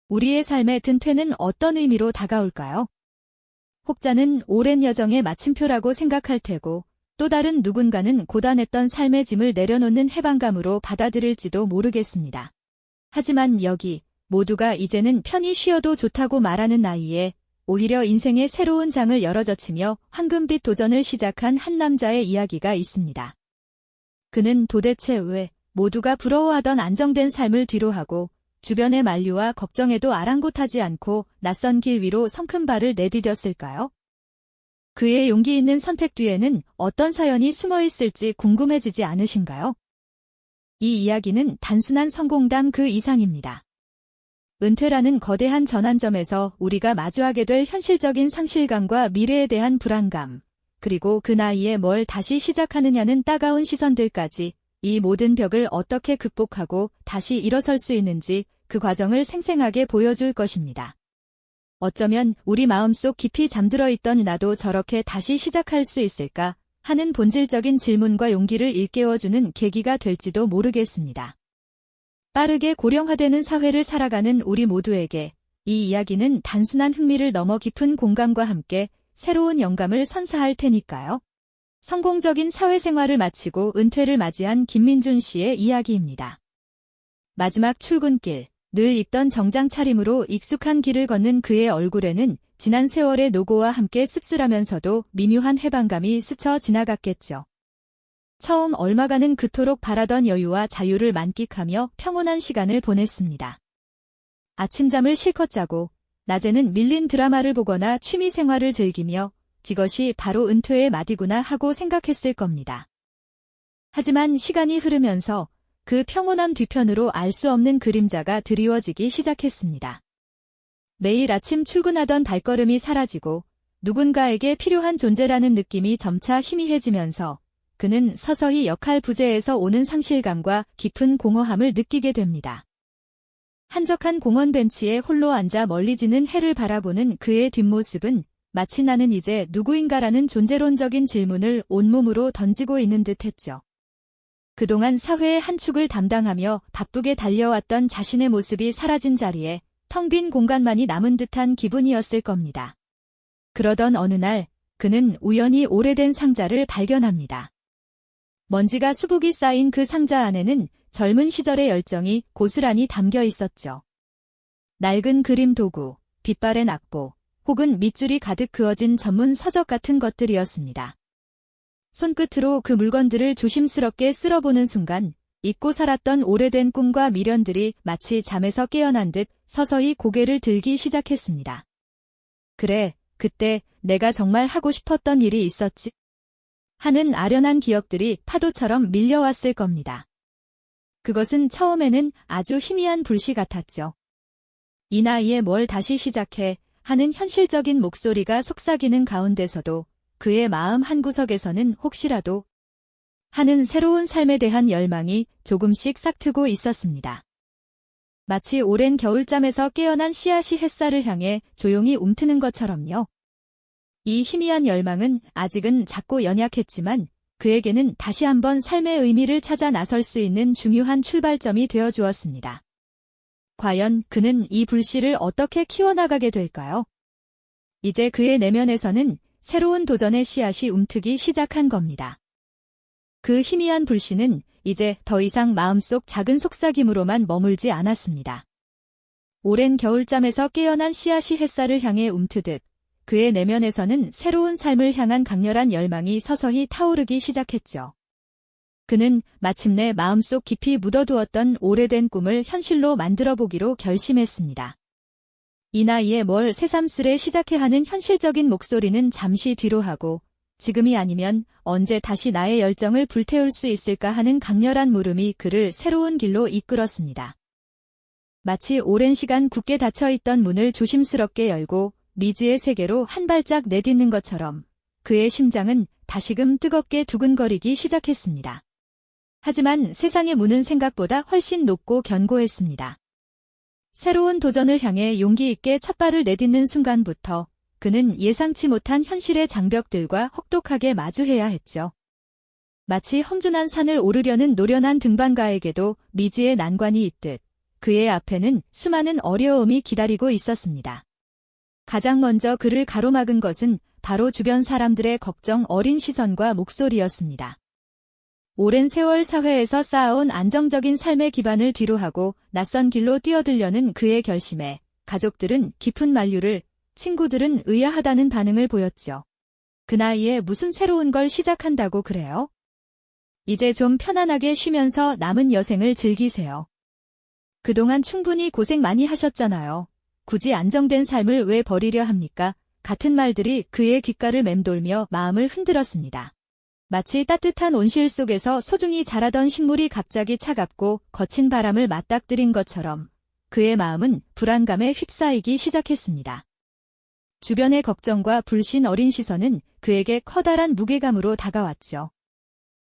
우리의 삶의 든퇴는 어떤 의미로 다가올까요? 혹자는 오랜 여정의 마침표라고 생각할 테고, 또 다른 누군가는 고단했던 삶의 짐을 내려놓는 해방감으로 받아들일지도 모르겠습니다. 하지만 여기 모두가 이제는 편히 쉬어도 좋다고 말하는 나이에 오히려 인생의 새로운 장을 열어젖히며 황금빛 도전을 시작한 한 남자의 이야기가 있습니다. 그는 도대체 왜 모두가 부러워하던 안정된 삶을 뒤로하고 주변의 만류와 걱정에도 아랑곳하지 않고 낯선 길 위로 성큼 발을 내디뎠을까요? 그의 용기 있는 선택 뒤에는 어떤 사연이 숨어 있을지 궁금해지지 않으신가요? 이 이야기는 단순한 성공담 그 이상입니다. 은퇴라는 거대한 전환점에서 우리가 마주하게 될 현실적인 상실감과 미래에 대한 불안감, 그리고 그 나이에 뭘 다시 시작하느냐는 따가운 시선들까지 이 모든 벽을 어떻게 극복하고 다시 일어설 수 있는지 그 과정을 생생하게 보여줄 것입니다. 어쩌면 우리 마음속 깊이 잠들어 있던 나도 저렇게 다시 시작할 수 있을까 하는 본질적인 질문과 용기를 일깨워주는 계기가 될지도 모르겠습니다. 빠르게 고령화되는 사회를 살아가는 우리 모두에게 이 이야기는 단순한 흥미를 넘어 깊은 공감과 함께 새로운 영감을 선사할 테니까요. 성공적인 사회생활을 마치고 은퇴를 맞이한 김민준 씨의 이야기입니다. 마지막 출근길, 늘 입던 정장 차림으로 익숙한 길을 걷는 그의 얼굴에는 지난 세월의 노고와 함께 씁쓸하면서도 미묘한 해방감이 스쳐 지나갔겠죠. 처음 얼마간은 그토록 바라던 여유와 자유를 만끽하며 평온한 시간을 보냈습니다. 아침잠을 실컷 자고 낮에는 밀린 드라마를 보거나 취미 생활을 즐기며 이것이 바로 은퇴의 마디구나 하고 생각했을 겁니다. 하지만 시간이 흐르면서 그 평온함 뒤편으로 알 수 없는 그림자가 드리워지기 시작했습니다. 매일 아침 출근하던 발걸음이 사라지고 누군가에게 필요한 존재라는 느낌이 점차 희미해지면서 그는 서서히 역할 부재에서 오는 상실감과 깊은 공허함을 느끼게 됩니다. 한적한 공원 벤치에 홀로 앉아 멀리 지는 해를 바라보는 그의 뒷모습은 마치 나는 이제 누구인가라는 존재론적인 질문을 온몸으로 던지고 있는 듯했죠. 그동안 사회의 한 축을 담당하며 바쁘게 달려왔던 자신의 모습이 사라진 자리에 텅 빈 공간만이 남은 듯한 기분이었을 겁니다. 그러던 어느 날 그는 우연히 오래된 상자를 발견합니다. 먼지가 수북이 쌓인 그 상자 안에는 젊은 시절의 열정이 고스란히 담겨 있었죠. 낡은 그림 도구, 빛바랜 악보, 혹은 밑줄이 가득 그어진 전문 서적 같은 것들이었습니다. 손끝으로 그 물건들을 조심스럽게 쓸어보는 순간 잊고 살았던 오래된 꿈과 미련들이 마치 잠에서 깨어난 듯 서서히 고개를 들기 시작했습니다. 그래, 그때 내가 정말 하고 싶었던 일이 있었지 하는 아련한 기억들이 파도처럼 밀려왔을 겁니다. 그것은 처음에는 아주 희미한 불씨 같았죠. 이 나이에 뭘 다시 시작해 하는 현실적인 목소리가 속삭이는 가운데서도 그의 마음 한구석에서는 혹시라도 하는 새로운 삶에 대한 열망이 조금씩 싹트고 있었습니다. 마치 오랜 겨울잠에서 깨어난 씨앗이 햇살을 향해 조용히 움트는 것처럼요. 이 희미한 열망은 아직은 작고 연약했지만 그에게는 다시 한번 삶의 의미를 찾아 나설 수 있는 중요한 출발점이 되어 주었습니다. 과연 그는 이 불씨를 어떻게 키워나가게 될까요? 이제 그의 내면에서는 새로운 도전의 씨앗이 움트기 시작한 겁니다. 그 희미한 불씨는 이제 더 이상 마음속 작은 속삭임으로만 머물지 않았습니다. 오랜 겨울잠에서 깨어난 씨앗이 햇살을 향해 움트듯 그의 내면에서는 새로운 삶을 향한 강렬한 열망이 서서히 타오르기 시작했죠. 그는 마침내 마음속 깊이 묻어두었던 오래된 꿈을 현실로 만들어보기로 결심했습니다. 이 나이에 뭘 새삼스레 시작해야 하는 현실적인 목소리는 잠시 뒤로 하고 지금이 아니면 언제 다시 나의 열정을 불태울 수 있을까 하는 강렬한 물음이 그를 새로운 길로 이끌었습니다. 마치 오랜 시간 굳게 닫혀있던 문을 조심스럽게 열고 미지의 세계로 한 발짝 내딛는 것처럼 그의 심장은 다시금 뜨겁게 두근거리기 시작했습니다. 하지만 세상의 문은 생각보다 훨씬 높고 견고했습니다. 새로운 도전을 향해 용기 있게 첫발을 내딛는 순간부터 그는 예상치 못한 현실의 장벽들과 혹독하게 마주해야 했죠. 마치 험준한 산을 오르려는 노련한 등반가에게도 미지의 난관이 있듯 그의 앞에는 수많은 어려움이 기다리고 있었습니다. 가장 먼저 그를 가로막은 것은 바로 주변 사람들의 걱정 어린 시선과 목소리였습니다. 오랜 세월 사회에서 쌓아온 안정적인 삶의 기반을 뒤로하고 낯선 길로 뛰어들려는 그의 결심에 가족들은 깊은 만류를, 친구들은 의아하다는 반응을 보였죠. 그 나이에 무슨 새로운 걸 시작한다고 그래요? 이제 좀 편안하게 쉬면서 남은 여생을 즐기세요. 그동안 충분히 고생 많이 하셨잖아요. 굳이 안정된 삶을 왜 버리려 합니까? 같은 말들이 그의 귓가를 맴돌며 마음을 흔들었습니다. 마치 따뜻한 온실 속에서 소중히 자라던 식물이 갑자기 차갑고 거친 바람을 맞닥뜨린 것처럼 그의 마음은 불안감에 휩싸이기 시작했습니다. 주변의 걱정과 불신 어린 시선은 그에게 커다란 무게감으로 다가왔죠.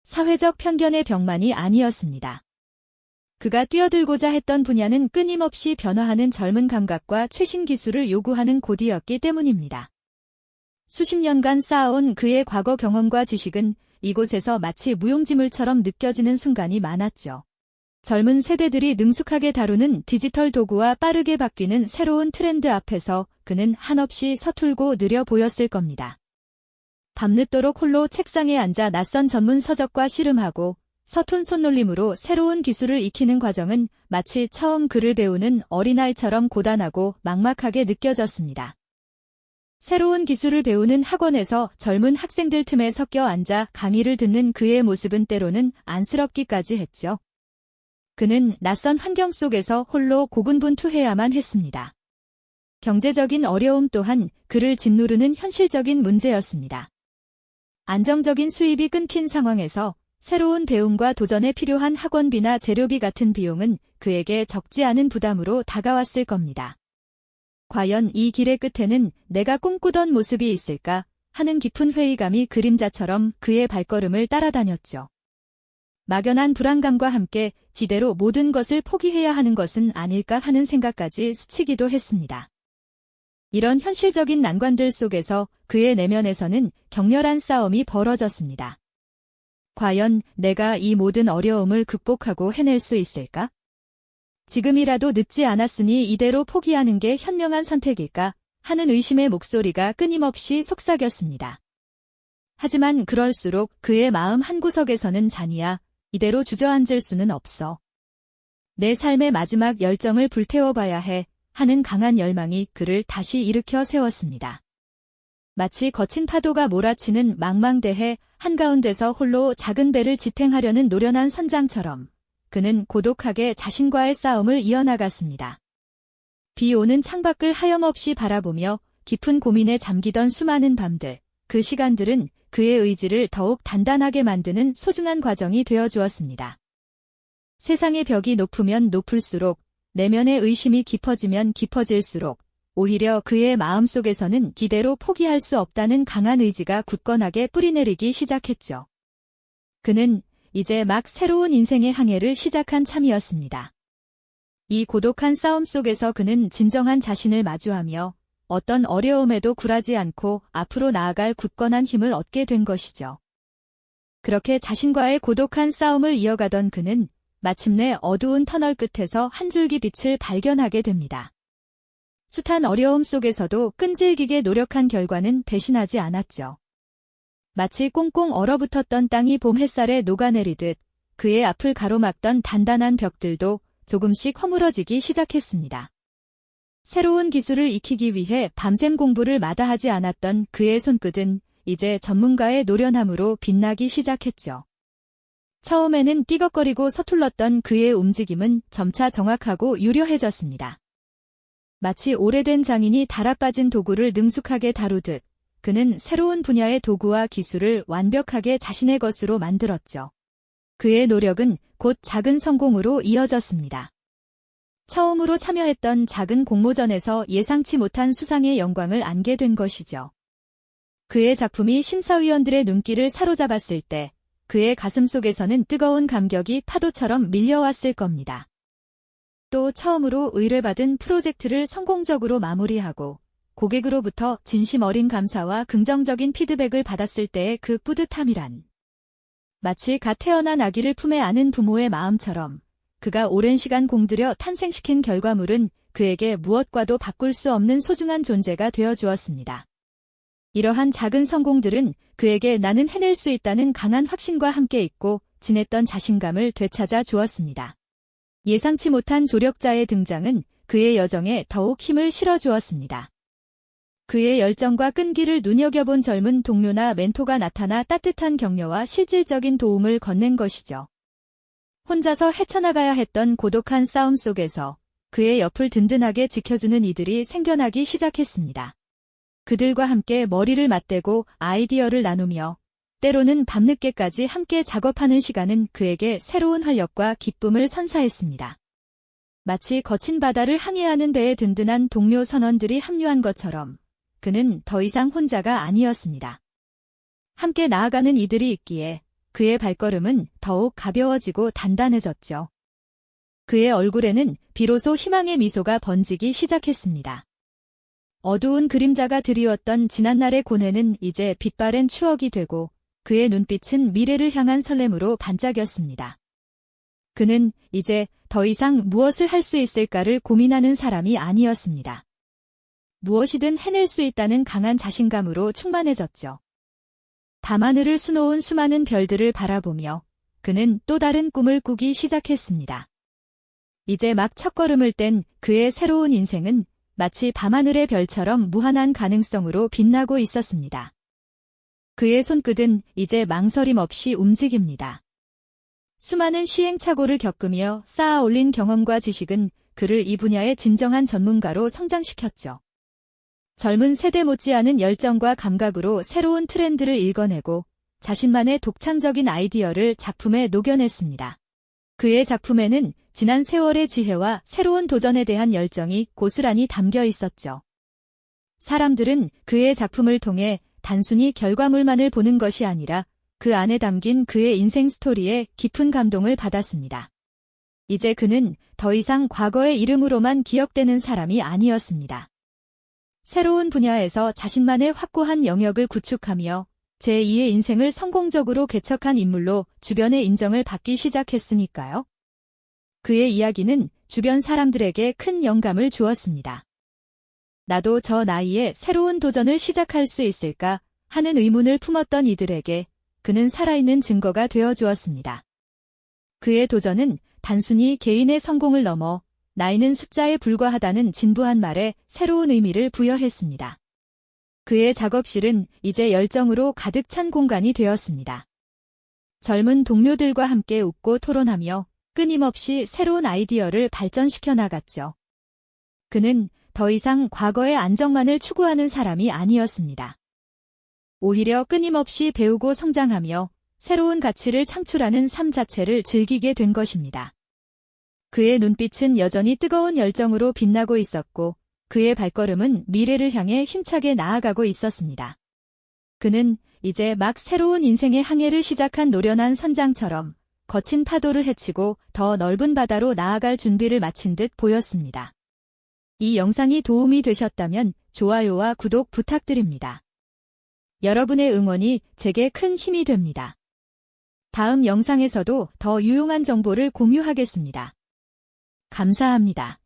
사회적 편견의 벽만이 아니었습니다. 그가 뛰어들고자 했던 분야는 끊임없이 변화하는 젊은 감각과 최신 기술을 요구하는 곳이었기 때문입니다. 수십 년간 쌓아온 그의 과거 경험과 지식은 이곳에서 마치 무용지물처럼 느껴지는 순간이 많았죠. 젊은 세대들이 능숙하게 다루는 디지털 도구와 빠르게 바뀌는 새로운 트렌드 앞에서 그는 한없이 서툴고 느려 보였을 겁니다. 밤늦도록 홀로 책상에 앉아 낯선 전문 서적과 씨름하고 서툰 손놀림으로 새로운 기술을 익히는 과정은 마치 처음 글을 배우는 어린아이처럼 고단하고 막막하게 느껴졌습니다. 새로운 기술을 배우는 학원에서 젊은 학생들 틈에 섞여 앉아 강의를 듣는 그의 모습은 때로는 안쓰럽기까지 했죠. 그는 낯선 환경 속에서 홀로 고군분투해야만 했습니다. 경제적인 어려움 또한 그를 짓누르는 현실적인 문제였습니다. 안정적인 수입이 끊긴 상황에서 새로운 배움과 도전에 필요한 학원비나 재료비 같은 비용은 그에게 적지 않은 부담으로 다가왔을 겁니다. 과연 이 길의 끝에는 내가 꿈꾸던 모습이 있을까 하는 깊은 회의감이 그림자처럼 그의 발걸음을 따라다녔죠. 막연한 불안감과 함께 지대로 모든 것을 포기해야 하는 것은 아닐까 하는 생각까지 스치기도 했습니다. 이런 현실적인 난관들 속에서 그의 내면에서는 격렬한 싸움이 벌어졌습니다. 과연 내가 이 모든 어려움을 극복하고 해낼 수 있을까? 지금이라도 늦지 않았으니 이대로 포기하는 게 현명한 선택일까? 하는 의심의 목소리가 끊임없이 속삭였습니다. 하지만 그럴수록 그의 마음 한구석에서는 잔이야, 이대로 주저앉을 수는 없어. 내 삶의 마지막 열정을 불태워봐야 해 하는 강한 열망이 그를 다시 일으켜 세웠습니다. 마치 거친 파도가 몰아치는 망망대해 한가운데서 홀로 작은 배를 지탱하려는 노련한 선장처럼 그는 고독하게 자신과의 싸움을 이어나갔습니다. 비 오는 창밖을 하염없이 바라보며 깊은 고민에 잠기던 수많은 밤들, 그 시간들은 그의 의지를 더욱 단단하게 만드는 소중한 과정이 되어주었습니다. 세상의 벽이 높으면 높을수록, 내면의 의심이 깊어지면 깊어질수록 오히려 그의 마음속에서는 기대로 포기할 수 없다는 강한 의지가 굳건하게 뿌리내리기 시작했죠. 그는 이제 막 새로운 인생의 항해를 시작한 참이었습니다. 이 고독한 싸움 속에서 그는 진정한 자신을 마주하며 어떤 어려움에도 굴하지 않고 앞으로 나아갈 굳건한 힘을 얻게 된 것이죠. 그렇게 자신과의 고독한 싸움을 이어가던 그는 마침내 어두운 터널 끝에서 한 줄기 빛을 발견하게 됩니다. 숱한 어려움 속에서도 끈질기게 노력한 결과는 배신하지 않았죠. 마치 꽁꽁 얼어붙었던 땅이 봄 햇살에 녹아내리듯 그의 앞을 가로막던 단단한 벽들도 조금씩 허물어지기 시작했습니다. 새로운 기술을 익히기 위해 밤샘 공부를 마다하지 않았던 그의 손끝은 이제 전문가의 노련함으로 빛나기 시작했죠. 처음에는 띠걱거리고 서툴렀던 그의 움직임은 점차 정확하고 유려해졌습니다. 마치 오래된 장인이 달아빠진 도구를 능숙하게 다루듯 그는 새로운 분야의 도구와 기술을 완벽하게 자신의 것으로 만들었죠. 그의 노력은 곧 작은 성공으로 이어졌습니다. 처음으로 참여했던 작은 공모전에서 예상치 못한 수상의 영광을 안게 된 것이죠. 그의 작품이 심사위원들의 눈길을 사로잡았을 때 그의 가슴 속에서는 뜨거운 감격이 파도처럼 밀려왔을 겁니다. 또 처음으로 의뢰받은 프로젝트를 성공적으로 마무리하고 고객으로부터 진심 어린 감사와 긍정적인 피드백을 받았을 때의 그 뿌듯함이란 마치 갓 태어난 아기를 품에 안은 부모의 마음처럼 그가 오랜 시간 공들여 탄생시킨 결과물은 그에게 무엇과도 바꿀 수 없는 소중한 존재가 되어 주었습니다. 이러한 작은 성공들은 그에게 나는 해낼 수 있다는 강한 확신과 함께 있고 지냈던 자신감을 되찾아 주었습니다. 예상치 못한 조력자의 등장은 그의 여정에 더욱 힘을 실어주었습니다. 그의 열정과 끈기를 눈여겨본 젊은 동료나 멘토가 나타나 따뜻한 격려와 실질적인 도움을 건넨 것이죠. 혼자서 헤쳐나가야 했던 고독한 싸움 속에서 그의 옆을 든든하게 지켜주는 이들이 생겨나기 시작했습니다. 그들과 함께 머리를 맞대고 아이디어를 나누며 때로는 밤늦게까지 함께 작업하는 시간은 그에게 새로운 활력과 기쁨을 선사했습니다. 마치 거친 바다를 항해하는 배에 든든한 동료 선원들이 합류한 것처럼 그는 더 이상 혼자가 아니었습니다. 함께 나아가는 이들이 있기에 그의 발걸음은 더욱 가벼워지고 단단해졌죠. 그의 얼굴에는 비로소 희망의 미소가 번지기 시작했습니다. 어두운 그림자가 드리웠던 지난날의 고뇌는 이제 빛바랜 추억이 되고 그의 눈빛은 미래를 향한 설렘으로 반짝였습니다. 그는 이제 더 이상 무엇을 할 수 있을까를 고민하는 사람이 아니었습니다. 무엇이든 해낼 수 있다는 강한 자신감으로 충만해졌죠. 밤하늘을 수놓은 수많은 별들을 바라보며 그는 또 다른 꿈을 꾸기 시작했습니다. 이제 막 첫걸음을 뗀 그의 새로운 인생은 마치 밤하늘의 별처럼 무한한 가능성으로 빛나고 있었습니다. 그의 손끝은 이제 망설임 없이 움직입니다. 수많은 시행착오를 겪으며 쌓아 올린 경험과 지식은 그를 이 분야의 진정한 전문가로 성장시켰죠. 젊은 세대 못지않은 열정과 감각으로 새로운 트렌드를 읽어내고 자신만의 독창적인 아이디어를 작품에 녹여냈습니다. 그의 작품에는 지난 세월의 지혜와 새로운 도전에 대한 열정이 고스란히 담겨 있었죠. 사람들은 그의 작품을 통해 단순히 결과물만을 보는 것이 아니라 그 안에 담긴 그의 인생 스토리에 깊은 감동을 받았습니다. 이제 그는 더 이상 과거의 이름으로만 기억되는 사람이 아니었습니다. 새로운 분야에서 자신만의 확고한 영역을 구축하며 제2의 인생을 성공적으로 개척한 인물로 주변의 인정을 받기 시작했으니까요. 그의 이야기는 주변 사람들에게 큰 영감을 주었습니다. 나도 저 나이에 새로운 도전을 시작할 수 있을까 하는 의문을 품었던 이들에게 그는 살아있는 증거가 되어 주었습니다. 그의 도전은 단순히 개인의 성공을 넘어 나이는 숫자에 불과하다는 진부한 말에 새로운 의미를 부여했습니다. 그의 작업실은 이제 열정으로 가득 찬 공간이 되었습니다. 젊은 동료들과 함께 웃고 토론하며 끊임없이 새로운 아이디어를 발전시켜 나갔죠. 그는 더 이상 과거의 안정만을 추구하는 사람이 아니었습니다. 오히려 끊임없이 배우고 성장하며 새로운 가치를 창출하는 삶 자체를 즐기게 된 것입니다. 그의 눈빛은 여전히 뜨거운 열정으로 빛나고 있었고 그의 발걸음은 미래를 향해 힘차게 나아가고 있었습니다. 그는 이제 막 새로운 인생의 항해를 시작한 노련한 선장처럼 거친 파도를 헤치고 더 넓은 바다로 나아갈 준비를 마친 듯 보였습니다. 이 영상이 도움이 되셨다면 좋아요와 구독 부탁드립니다. 여러분의 응원이 제게 큰 힘이 됩니다. 다음 영상에서도 더 유용한 정보를 공유하겠습니다. 감사합니다.